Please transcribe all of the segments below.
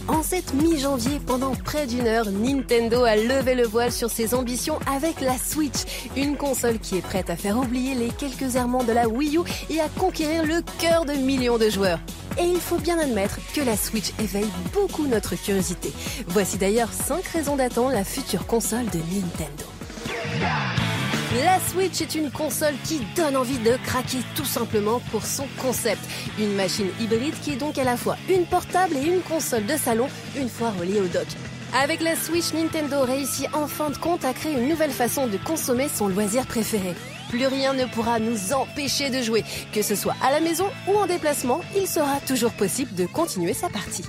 En cette mi-janvier, pendant près d'une heure, Nintendo a levé le voile sur ses ambitions avec la Switch, une console qui est prête à faire oublier les quelques errements de la Wii U et à conquérir le cœur de millions de joueurs. Et il faut bien admettre que la Switch éveille beaucoup notre curiosité. Voici d'ailleurs 5 raisons d'attendre la future console de Nintendo. La Switch est une console qui donne envie de craquer tout simplement pour son concept. Une machine hybride qui est donc à la fois une portable et une console de salon une fois reliée au dock. Avec la Switch, Nintendo réussit en fin de compte à créer une nouvelle façon de consommer son loisir préféré. Plus rien ne pourra nous empêcher de jouer. Que ce soit à la maison ou en déplacement, il sera toujours possible de continuer sa partie.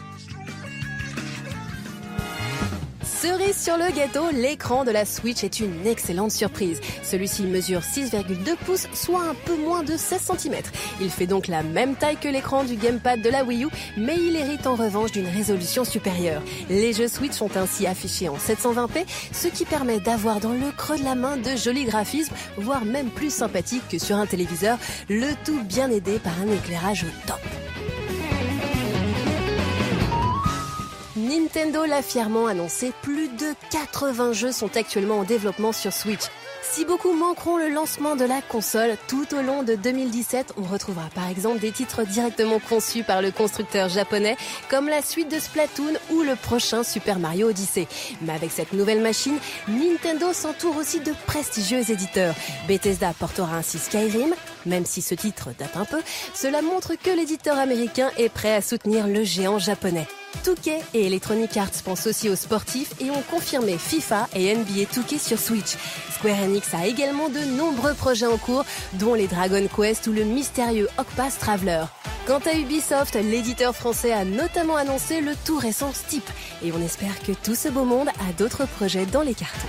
Cerise sur le gâteau, l'écran de la Switch est une excellente surprise. Celui-ci mesure 6,2 pouces, soit un peu moins de 16 cm. Il fait donc la même taille que l'écran du gamepad de la Wii U, mais il hérite en revanche d'une résolution supérieure. Les jeux Switch sont ainsi affichés en 720p, ce qui permet d'avoir dans le creux de la main de jolis graphismes, voire même plus sympathiques que sur un téléviseur, le tout bien aidé par un éclairage au top. Nintendo l'a fièrement annoncé, plus de 80 jeux sont actuellement en développement sur Switch. Si beaucoup manqueront le lancement de la console, tout au long de 2017, on retrouvera par exemple des titres directement conçus par le constructeur japonais, comme la suite de Splatoon ou le prochain Super Mario Odyssey. Mais avec cette nouvelle machine, Nintendo s'entoure aussi de prestigieux éditeurs. Bethesda portera ainsi Skyrim, même si ce titre date un peu, cela montre que l'éditeur américain est prêt à soutenir le géant japonais. 2K et Electronic Arts pensent aussi aux sportifs et ont confirmé FIFA et NBA 2K sur Switch. Square Enix a également de nombreux projets en cours, dont les Dragon Quest ou le mystérieux Octopath Traveler. Quant à Ubisoft, l'éditeur français a notamment annoncé le tout récent Steep. Et on espère que tout ce beau monde a d'autres projets dans les cartons.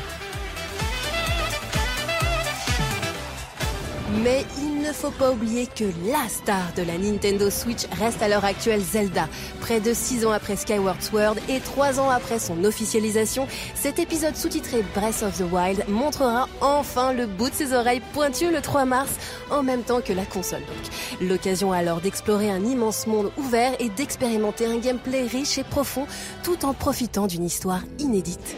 Mais il ne faut pas oublier que la star de la Nintendo Switch reste à l'heure actuelle Zelda. Près de 6 ans après Skyward Sword et 3 ans après son officialisation, cet épisode sous-titré Breath of the Wild montrera enfin le bout de ses oreilles pointues le 3 mars, en même temps que la console donc. L'occasion alors d'explorer un immense monde ouvert et d'expérimenter un gameplay riche et profond, tout en profitant d'une histoire inédite.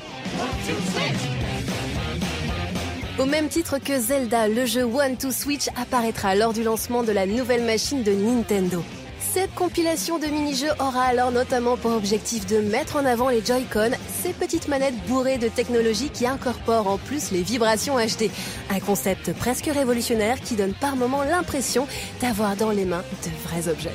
Au même titre que Zelda, le jeu One to Switch apparaîtra lors du lancement de la nouvelle machine de Nintendo. Cette compilation de mini-jeux aura alors notamment pour objectif de mettre en avant les Joy-Con, ces petites manettes bourrées de technologie qui incorporent en plus les vibrations HD. Un concept presque révolutionnaire qui donne par moments l'impression d'avoir dans les mains de vrais objets.